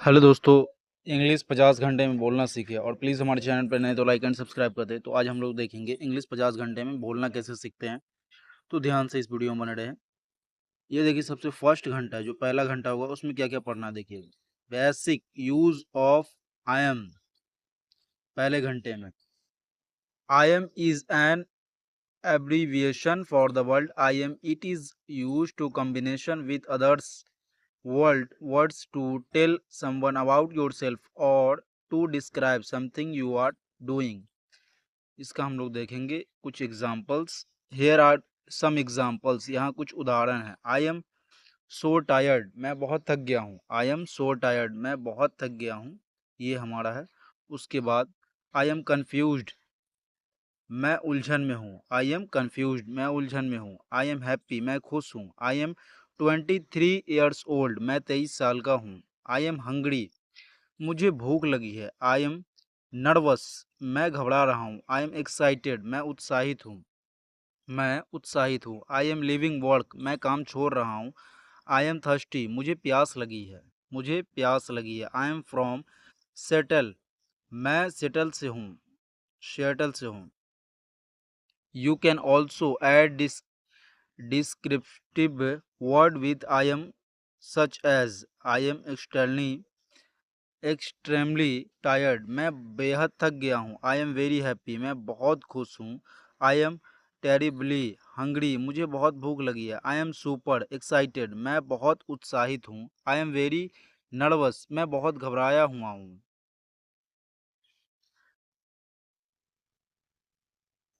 Hello दोस्तों। English 50 घंटे में बोलना सीखे और प्लीज़ हमारे चैनल पर नए तो लाइक एंड सब्सक्राइब कर दें। तो आज हम लोग देखेंगे इंग्लिश 50 घंटे में बोलना कैसे सीखते हैं। तो ध्यान से इस वीडियो में बने रहें। ये देखिए, सबसे फर्स्ट घंटा है, जो पहला घंटा होगा उसमें क्या क्या पढ़ना है देखिएगा। Basic use of I am. पहले घंटे में I am is an abbreviation for the word I am. It is used to combination with others words to tell someone about yourself or to describe something you are doing. इसका हम लोग देखेंगे कुछ examples. Here are some examples, यहाँ कुछ उदाहरण हैं। I am so tired, मैं बहुत थक गया हूँ। आई एम सो टायर्ड, मैं बहुत थक गया हूँ, ये हमारा है। उसके बाद आई एम कन्फ्यूज्ड, मैं उलझन में हूँ। आई एम कन्फ्यूज्ड, मैं उलझन में हूँ। आई एम हैप्पी, मैं खुश हूँ। आई एम 23 ईयर्स ओल्ड, मैं 23 साल का हूँ। आई एम हंग्री, मुझे भूख लगी है। आई एम नर्वस, मैं घबरा रहा हूँ। आई एम एक्साइटेड, मैं उत्साहित हूँ। मैं उत्साहित हूँ। आई एम लिविंग वर्क, मैं काम छोड़ रहा हूँ। आई एम थर्स्टी, मुझे प्यास लगी है। मुझे प्यास लगी है। आई एम फ्रॉम सेटल, मैं सेटल से हूँ। सेटल से हूँ। You can also add this descriptive word with I am, such as I am extremely tired, मैं बेहद थक गया हूँ। I am very happy, मैं बहुत खुश हूँ। I am terribly hungry, मुझे बहुत भूख लगी है। I am super excited, मैं बहुत उत्साहित हूँ। I am very nervous, मैं बहुत घबराया हुआ हूँ।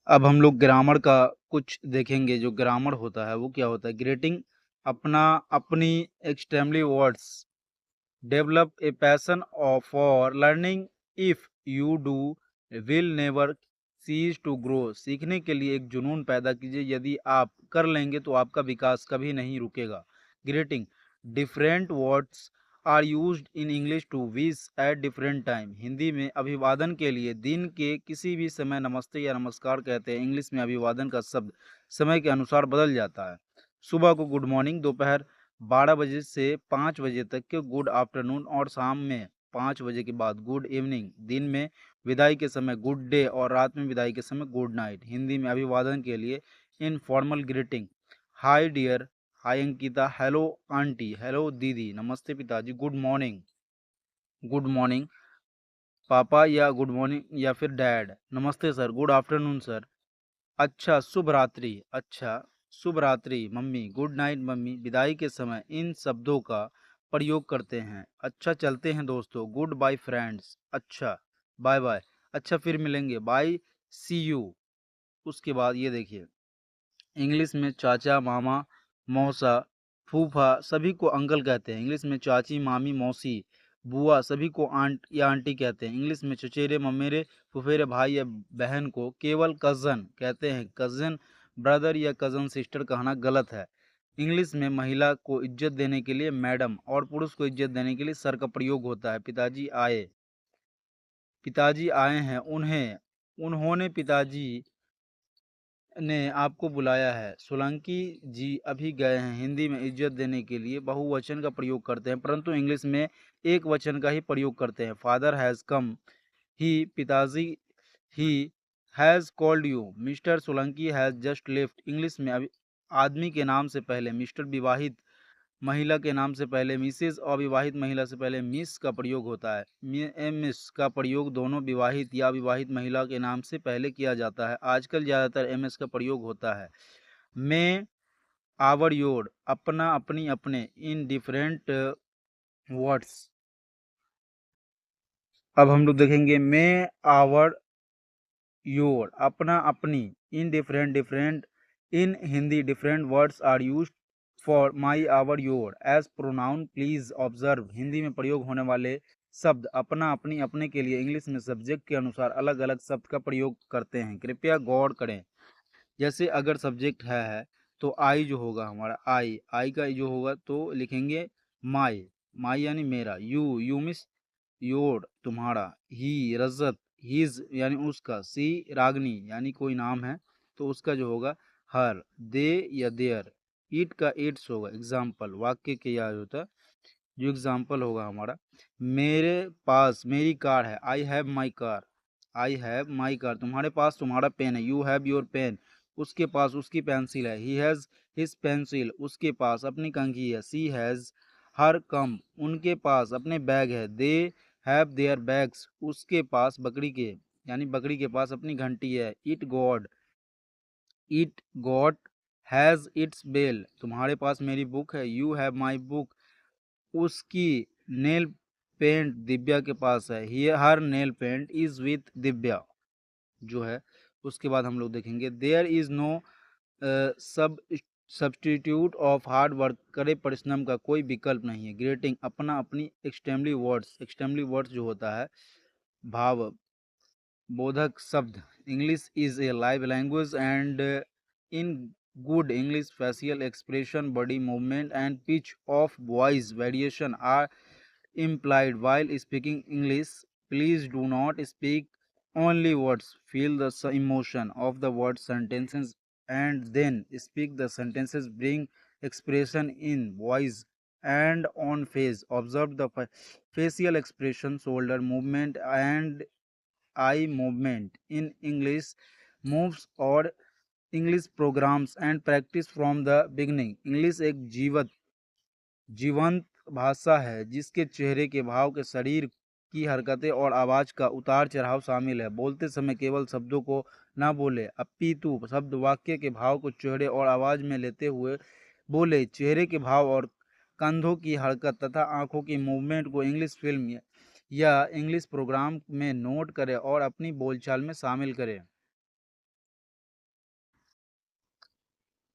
अब हम लोग ग्रामर का कुछ देखेंगे। जो ग्रामर होता है वो क्या होता है। ग्रीटिंग, अपना, अपनी, extremely words, develop a passion for learning, if you do will never cease to grow, सीखने के लिए एक जुनून पैदा कीजिए, यदि आप कर लेंगे तो आपका विकास कभी नहीं रुकेगा। Greeting, different words are used in English to wish at different time, Hindi में अभिवादन के लिए दिन के किसी भी समय नमस्ते या नमस्कार कहते हैं। इंग्लिश में अभिवादन का शब्द समय के अनुसार बदल जाता है। सुबह को गुड मॉर्निंग, दोपहर 12 बजे से 5 बजे तक के गुड आफ्टरनून, और शाम में 5 बजे के बाद गुड इवनिंग। दिन में विदाई के समय गुड डे और रात में विदाई के समय गुड नाइट। हिंदी में अभिवादन के लिए इनफॉर्मल ग्रीटिंग, हाय डियर, हाय अंकिता, हेलो आंटी, हेलो दीदी, नमस्ते पिताजी, गुड मॉर्निंग, गुड मॉर्निंग पापा, या गुड मॉर्निंग या फिर डैड, नमस्ते सर, गुड आफ्टरनून सर, अच्छा शुभ रात्रि, अच्छा शुभ रात्रि मम्मी, गुड नाइट मम्मी। विदाई के समय इन शब्दों का प्रयोग करते हैं। अच्छा चलते हैं दोस्तों, गुड बाय फ्रेंड्स, अच्छा बाय बाय, अच्छा फिर मिलेंगे, बाय सी यू। उसके बाद ये देखिए, इंग्लिश में चाचा, मामा, मौसा, फूफा सभी को अंकल कहते हैं। इंग्लिश में चाची, मामी, मौसी, बुआ सभी को आंट या आंटी कहते हैं। इंग्लिश में चचेरे, ममेरे, फुफेरे भाई या बहन को केवल कज़न कहते हैं। कज़न ब्रदर या कज़न सिस्टर कहना गलत है। इंग्लिश में महिला को इज्जत देने के लिए मैडम और पुरुष को इज्जत देने के लिए सर का प्रयोग होता है। पिताजी आए, पिताजी आए हैं। उन्हें, उन्होंने, पिताजी ने आपको बुलाया है। सोलंकी जी अभी गए हैं। हिंदी में इज्जत देने के लिए बहुवचन का प्रयोग करते हैं, परंतु इंग्लिश में एक वचन का ही प्रयोग करते हैं। फादर हैज़ कम, ही, पिताजी, he has called you, mister Solanki has just left. English में अभी आदमी के नाम से पहले मिस्टर, विवाहित महिला के नाम से पहले मिसेज, अविवाहित महिला से पहले मिस का प्रयोग होता है। मिस का प्रयोग दोनों विवाहित या अविवाहित महिला के नाम से पहले किया जाता है। आजकल ज़्यादातर एमएस का प्रयोग होता है। मैं, आवर, योर, अपना, अपनी, अपने, इन डिफरेंट वर्ड्स। अब हम लोग देखेंगे मैं, आवर, योर, अपना, अपनी, in different, different, in Hindi different words are used for my, our, your as pronoun, please observe. Hindi में प्रयोग होने वाले शब्द अपना, अपनी, अपने के लिए इंग्लिश में सब्जेक्ट के अनुसार अलग अलग शब्द का प्रयोग करते हैं। कृपया गौर करें। जैसे अगर सब्जेक्ट है तो आई जो होगा हमारा, आई का जो होगा तो लिखेंगे माई, माई यानी मेरा। यू मिस योर तुम्हारा। ही रजत, हिज यानी उसका। सी रागनी यानी कोई नाम है तो उसका जो होगा हर। दे या देयर, इट का इट्स होगा। एग्जाम्पल, वाक्य के यह होता है जो एग्जाम्पल होगा हमारा। मेरे पास मेरी कार है, I have my car, I have my car. तुम्हारे पास तुम्हारा पेन है, यू हैव योर पेन। उसके पास उसकी पेंसिल है, ही हैज हिज पेंसिल। उसके पास अपनी कंघी है, सी हैज हर कम। उनके पास अपने बैग है, दे हैव देयर बैग्स। उसके पास बकरी के यानी बकरी के पास अपनी घंटी है, it got has its bell. तुम्हारे पास मेरी बुक है, यू हैव माई बुक। उसकी नेल पेंट दिव्या के पास है, her nail paint is with Divya जो है। उसके बाद हम लोग देखेंगे there is no sub substitute of hard work. करे परिश्रम का कोई विकल्प नहीं है। ग्रेटिंग अपना अपनी एक्सट्रीमली वर्ड्स जो होता है भाव बोधक शब्द। English is a live language and in good English facial expression, body movement and pitch of voice variation are implied while speaking English. Please do not speak only words. Feel the emotion of the word sentences and then speak the sentences. Bring expression in voice and on face. Observe the facial expression, shoulder movement and eye movement in English moves or English programs and practice from the beginning. English एक जीवंत भाषा है जिसके चेहरे के भाव के शरीर की हरकतें और आवाज का उतार चढ़ाव शामिल है। बोलते समय केवल शब्दों को ना बोले, अपितु शब्द वाक्य के भाव को चेहरे और आवाज में लेते हुए बोले। चेहरे के भाव और कंधों की हरकत तथा आंखों की मूवमेंट को इंग्लिश फिल्म या इंग्लिश प्रोग्राम में नोट करें और अपनी बोलचाल में शामिल करें।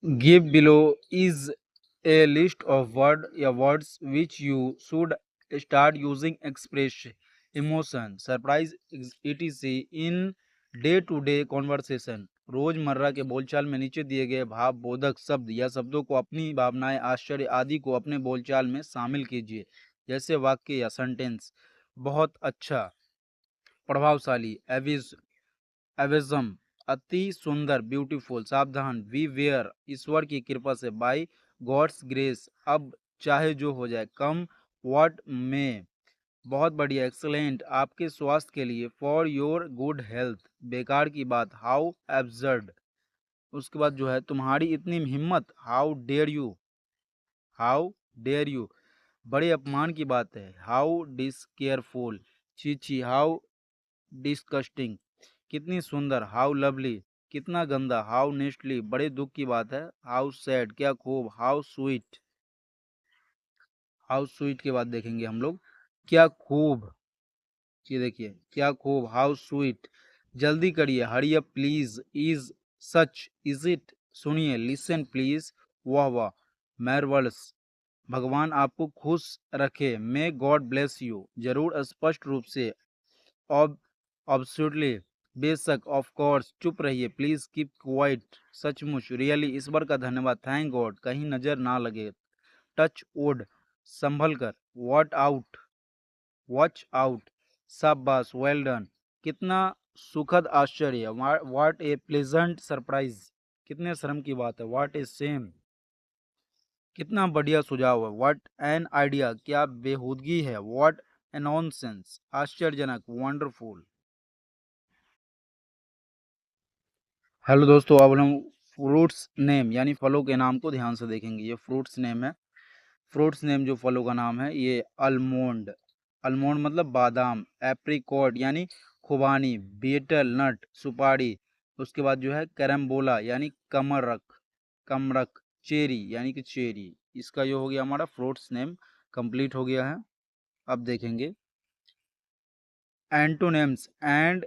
Give below is a list of words which you should start using express emotion, surprise, etc. in day-to-day conversation. रोजमर्रा के बोलचाल में नीचे दिए गए भाव बोधक शब्द या शब्दों को अपनी भावनाएं, आश्चर्य आदि को अपने बोलचाल में शामिल कीजिए। जैसे वाक्य या सेंटेंस: बहुत अच्छा, प्रभावशाली, एविज्म, अति सुंदर, ब्यूटीफुल, सावधान, वी वेयर, ईश्वर की कृपा से, बाय गॉड्स ग्रेस, अब चाहे जो हो जाए, कम व्हाट में, बहुत बढ़िया, एक्सलेंट, आपके स्वास्थ्य के लिए, फॉर योर गुड हेल्थ, बेकार की बात, हाउ एब्सर्ड। उसके बाद जो है तुम्हारी इतनी हिम्मत, हाउ डेयर यू, बड़े अपमान की बात है, हाउ डिसकेयरफुल, छी, हाउ डिस्कस्टिंग, कितनी सुंदर, हाउ लवली, कितना गंदा, हाउ नेस्टली, बड़े दुख की बात है, हाउ सैड, क्या खूब, हाउ स्वीट के बाद देखेंगे हम लोग क्या खूब। ये देखिए क्या खूब, हाउ स्वीट, जल्दी करिए, hurry up please, is such, is it, सुनिए, लिसन प्लीज, वाह वाह, मैरवल्स, भगवान आपको खुश रखे, मे गॉड ब्लेस यू, जरूर, स्पष्ट रूप से, ऑब्सोल्युटली, बेशक, ऑफ कोर्स, चुप रहिए, प्लीज कीप क्वाइट, सचमुच, रियली, ईश्वर का धन्यवाद, थैंक गॉड, कहीं नजर ना लगे, टच वुड, संभल कर, वॉच आउट, शाबाश, वेल डन, कितना सुखद आश्चर्य, व्हाट ए प्लेजेंट सरप्राइज, कितने शर्म की बात है, व्हाट ए सेम, कितना बढ़िया सुझाव है, व्हाट एन आइडिया, क्या बेहूदगी है, व्हाट ए नॉनसेंस, आश्चर्यजनक, वंडरफुल। हेलो दोस्तों, अब हम फ्रूट्स नेम यानी फलों के नाम को ध्यान से देखेंगे। ये फ्रूट्स नेम है। फ्रूट्स नेम जो फलों का नाम है, ये अल्मोंड, अल्मोंड मतलब बादाम, एप्रिकॉट यानी खुबानी, बीटल नट सुपारी, उसके बाद जो है कैरम्बोला यानी कमरक, चेरी यानी कि चेरी। इसका जो हो गया हमारा फ्रूट्स नेम कंप्लीट हो गया है। अब देखेंगे एंटोनिम्स एंड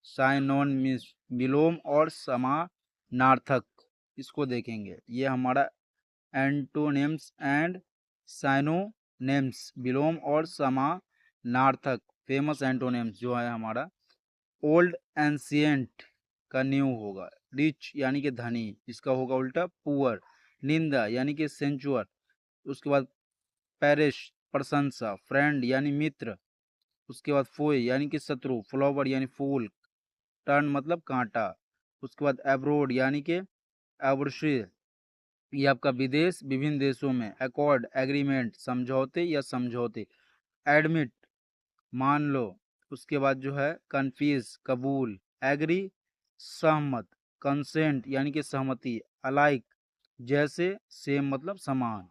साइनोनिम्स, विलोम और समानार्थक, इसको देखेंगे। ये हमारा एंटोनिम्स एंड साइनोनिम्स, विलोम और समानार्थक। फेमस एंटोनिम्स जो है हमारा, ओल्ड एंशियंट का न्यू होगा, रिच यानी कि धनी, इसका होगा उल्टा पुअर, निंदा यानी कि सेंचुअर, उसके बाद पेरिश प्रशंसा, फ्रेंड यानी मित्र, उसके बाद फोय यानी कि शत्रु, फ्लावर यानी फूल, टर्न मतलब कांटा, उसके बाद एब्रोड यानी कि एब्रोशी, ये आपका विदेश, विभिन्न देशों में, अकॉर्ड एग्रीमेंट समझौते या समझौते, एडमिट मान लो, उसके बाद जो है कन्फ्यूज कबूल, एग्री सहमत, कंसेंट यानी कि सहमति, अलाइक जैसे, सेम मतलब समान।